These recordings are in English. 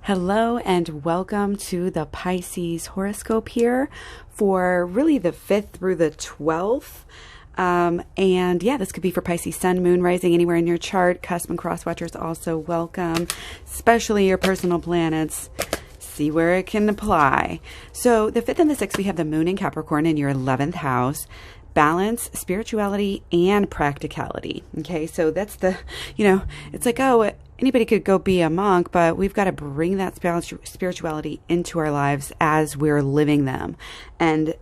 Hello and welcome to the Pisces horoscope here for really the 5th through the 12th. And yeah, this could be for Pisces sun, moon, rising, anywhere in your chart. Cusp and cross watchers also welcome, especially your personal planets. See where it can apply. So the 5th and the 6th, we have the moon in Capricorn in your 11th house. Balance, spirituality, and practicality. Okay, so that's the, it's like, oh, anybody could go be a monk, but we've got to bring that spirituality into our lives as we're living them. And,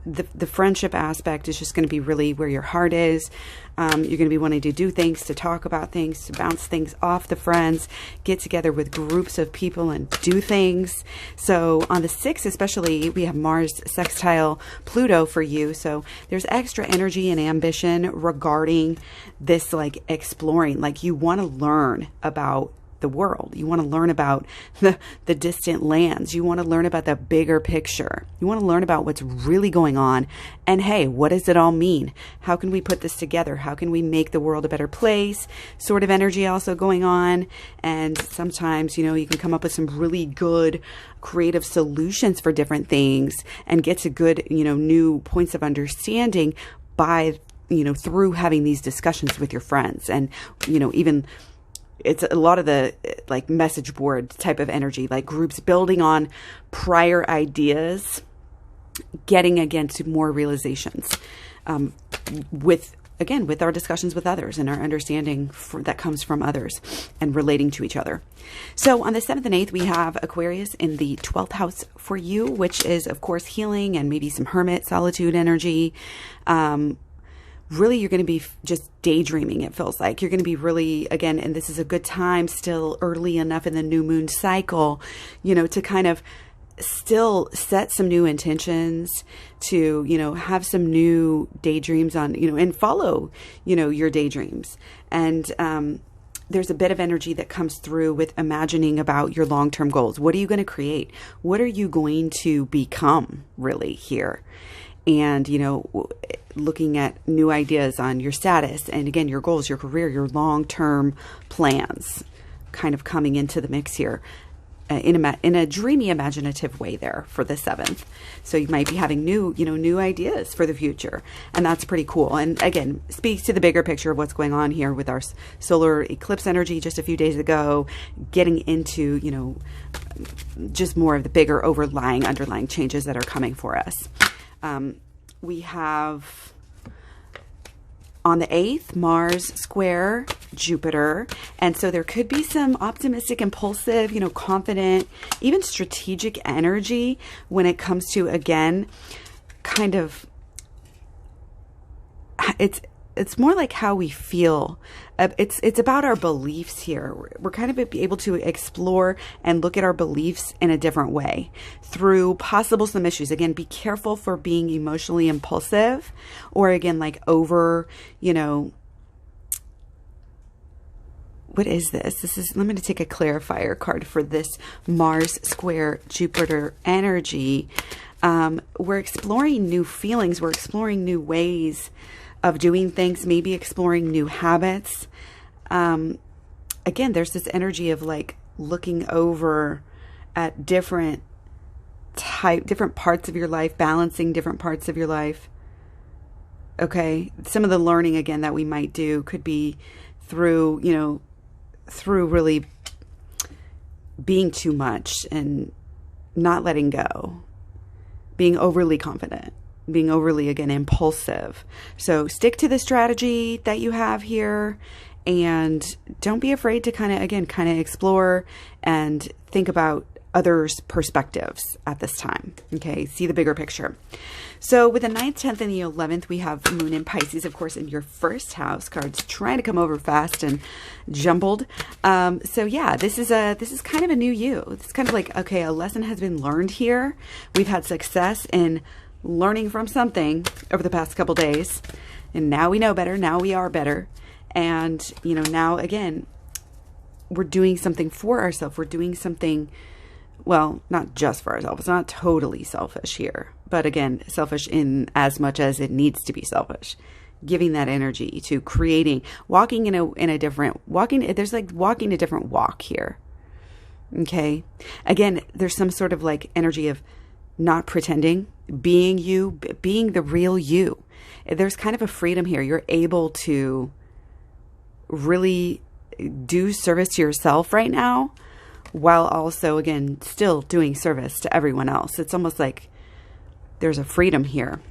the friendship aspect is just going to be really where your heart is. You're going to be wanting to do things, to talk about things, to bounce things off the friends, get together with groups of people and do things. So on the 6th, especially, we have Mars sextile Pluto for you. So there's extra energy and ambition regarding this, like exploring, like you want to learn about the world. You want to learn about the distant lands. You want to learn about the bigger picture. You want to learn about what's really going on. And hey, what does it all mean? How can we put this together? How can we make the world a better place? Sort of energy also going on. And sometimes, you can come up with some really good creative solutions for different things and get to good, new points of understanding by, through having these discussions with your friends. And, even it's a lot of the like message board type of energy, like groups building on prior ideas, getting again to more realizations with our discussions with others and our understanding that comes from others and relating to each other. So on the 7th and 8th, we have Aquarius in the 12th house for you, which is, of course, healing and maybe some hermit solitude energy. Really, you're going to be just daydreaming, it feels like. You're going to be really, again, and this is a good time, still early enough in the new moon cycle, to kind of still set some new intentions, to, have some new daydreams on, and follow, your daydreams. And there's a bit of energy that comes through with imagining about your long-term goals. What are you going to create? What are you going to become really here? And, looking at new ideas on your status and, again, your goals, your career, your long-term plans kind of coming into the mix here in a dreamy, imaginative way there for the 7th. So you might be having new ideas for the future. And that's pretty cool. And, again, speaks to the bigger picture of what's going on here with our solar eclipse energy just a few days ago, getting into, just more of the bigger underlying changes that are coming for us. We have on the 8th, Mars square Jupiter. And so there could be some optimistic, impulsive, confident, even strategic energy when it comes to, again, kind of, it's more like how we feel. It's about our beliefs here. We're kind of able to explore and look at our beliefs in a different way through possible some issues. Again, be careful for being emotionally impulsive or, again, like over, what is this? I'm going to take a clarifier card for this Mars square Jupiter energy. We're exploring new feelings. We're exploring new ways of doing things, maybe exploring new habits. Again, there's this energy of like looking over at different parts of your life, balancing different parts of your life. Okay. Some of the learning, again, that we might do could be through really being too much and not letting go, being overly confident, being overly, again, impulsive. So stick to the strategy that you have here and don't be afraid to kind of explore and think about others' perspectives at this time. Okay, see the bigger picture. So with the 9th, 10th, and the 11th, we have Moon in Pisces, of course, in your first house. Cards trying to come over fast and jumbled. So yeah, this is kind of a new you. It's kind of like, okay, a lesson has been learned here. We've had success in learning from something over the past couple days, and now we know better. Now we are better. And, now again, we're doing something for ourselves. We're doing something, well, not just for ourselves. It's not totally selfish here, but again, selfish in as much as it needs to be selfish. Giving that energy to creating, walking in a different walk here. Okay. Again, there's some sort of like energy of not pretending, being you, being the real you. There's kind of a freedom here. You're able to really do service to yourself right now, while also, again, still doing service to everyone else. It's almost like there's a freedom here.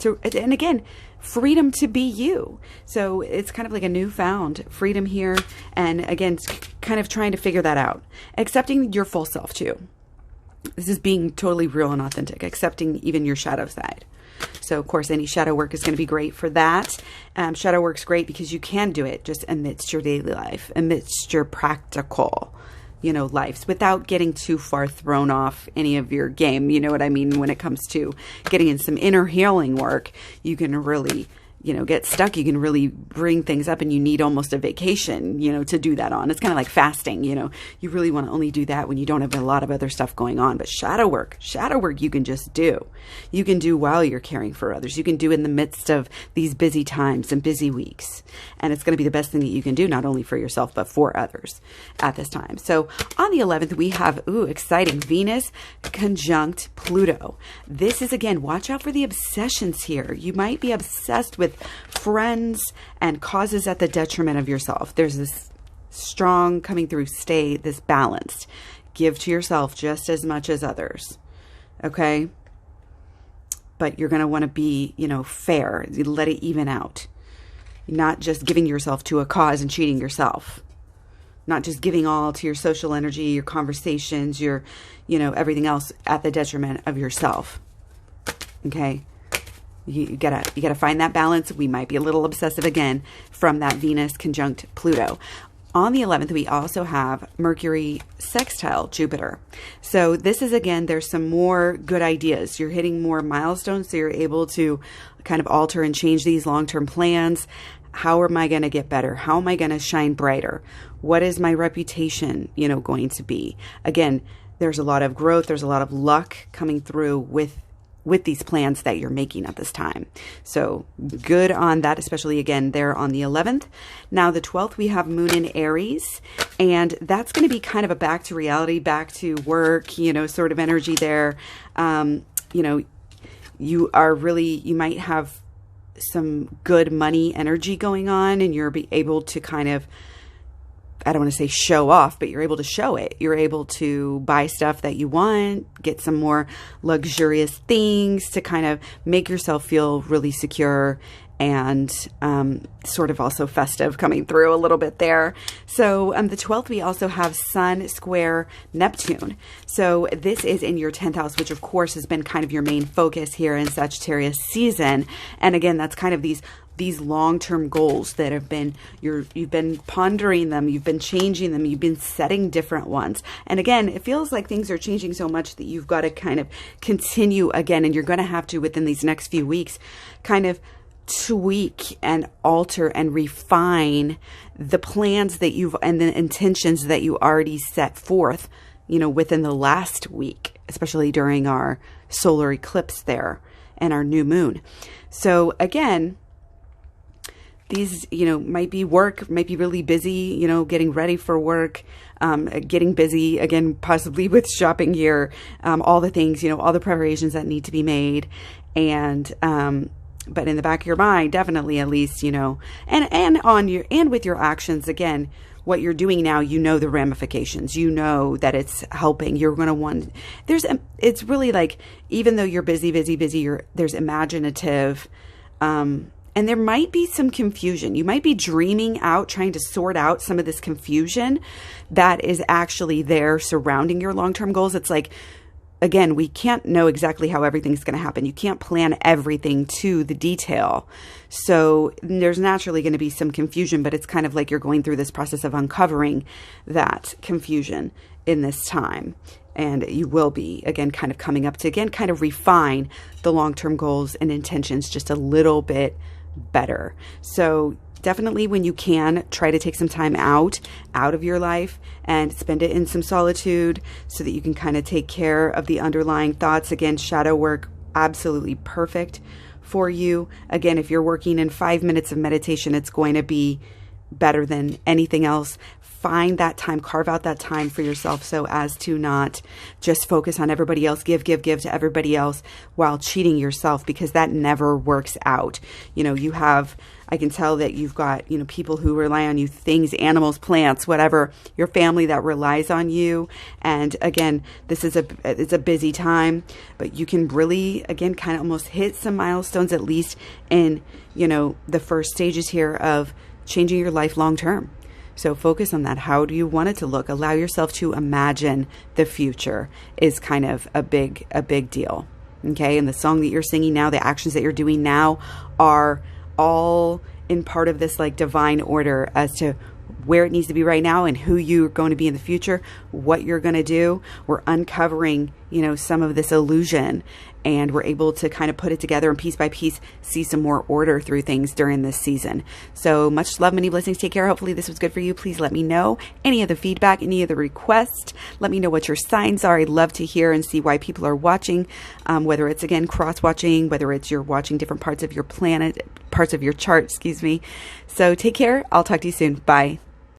And again, freedom to be you. So it's kind of like a newfound freedom here. And again, kind of trying to figure that out. Accepting your full self too. This is being totally real and authentic. Accepting even your shadow side. So, of course, any shadow work is going to be great for that. Shadow work's great because you can do it just amidst your daily life, amidst your practical, lives, without getting too far thrown off any of your game. You know what I mean? When it comes to getting in some inner healing work, you can really, get stuck. You can really bring things up, and you need almost a vacation, to do that on. It's kind of like fasting, you really want to only do that when you don't have a lot of other stuff going on. But shadow work you can just do. You can do while you're caring for others. You can do in the midst of these busy times and busy weeks. And it's going to be the best thing that you can do, not only for yourself, but for others at this time. So on the 11th, we have, exciting, Venus conjunct Pluto. This is, again, watch out for the obsessions here. You might be obsessed with friends and causes at the detriment of yourself. There's this strong coming through, stay this balanced. Give to yourself just as much as others. Okay? But you're going to want to be, fair. Let it even out. Not just giving yourself to a cause and cheating yourself. Not just giving all to your social energy, your conversations, your, everything else at the detriment of yourself. Okay? You gotta find that balance. We might be a little obsessive again from that Venus conjunct Pluto. On the 11th, we also have Mercury sextile Jupiter. So this is, again, there's some more good ideas. You're hitting more milestones, so you're able to kind of alter and change these long-term plans. How am I going to get better? How am I going to shine brighter? What is my reputation, going to be? Again, there's a lot of growth. There's a lot of luck coming through with these plans that you're making at this time. So good on that, especially again there on the 11th. Now the 12th, we have Moon in Aries, and that's going to be kind of a back to reality, back to work, sort of energy there. You might have some good money energy going on, and you're able to kind of, I don't want to say show off, but you're able to show it. You're able to buy stuff that you want, get some more luxurious things to kind of make yourself feel really secure and sort of also festive coming through a little bit there. So the 12th, we also have Sun square Neptune. So this is in your 10th house, which of course has been kind of your main focus here in Sagittarius season. And again, that's kind of these long-term goals that have been, you've been pondering them, you've been changing them, you've been setting different ones. And again, it feels like things are changing so much that you've got to kind of continue again, and you're going to have to, within these next few weeks, kind of tweak and alter and refine the plans that and the intentions that you already set forth, within the last week, especially during our solar eclipse there and our new moon. So again, these, might be work, might be really busy, getting ready for work, getting busy, again, possibly with shopping here, all the things, all the preparations that need to be made. And, but in the back of your mind, definitely at least, and with your actions, again, what you're doing now, the ramifications, that it's helping. You're going to want, it's really like, even though you're busy, there's imaginative, and there might be some confusion. You might be dreaming out, trying to sort out some of this confusion that is actually there surrounding your long-term goals. It's like, again, we can't know exactly how everything's going to happen. You can't plan everything to the detail. So there's naturally going to be some confusion, but it's kind of like you're going through this process of uncovering that confusion in this time. And you will be, again, kind of coming up to, again, kind of refine the long-term goals and intentions just a little bit better. So definitely when you can, try to take some time out of your life and spend it in some solitude so that you can kind of take care of the underlying thoughts. Again, shadow work, absolutely perfect for you. Again, if you're working in 5 minutes of meditation, it's going to be better than anything else. find that time, carve out that time for yourself so as to not just focus on everybody else, give to everybody else while cheating yourself, because that never works out. I can tell that you've got, people who rely on you, things, animals, plants, whatever, your family that relies on you. And again, it's a busy time, but you can really, again, kind of almost hit some milestones, at least in, the first stages here of changing your life long term. So focus on that. How do you want it to look? Allow yourself to imagine the future is kind of a big deal. Okay. And the song that you're singing now, the actions that you're doing now are all in part of this like divine order as to where it needs to be right now and who you're going to be in the future, what you're going to do. We're uncovering, some of this illusion, and we're able to kind of put it together and piece by piece see some more order through things during this season. So much love, many blessings. Take care. Hopefully this was good for you. Please let me know any of the feedback, any of the requests. Let me know what your signs are. I'd love to hear and see why people are watching, whether it's, again, cross-watching, whether it's you're watching different parts of your planet, parts of your chart, excuse me. So take care. I'll talk to you soon. Bye.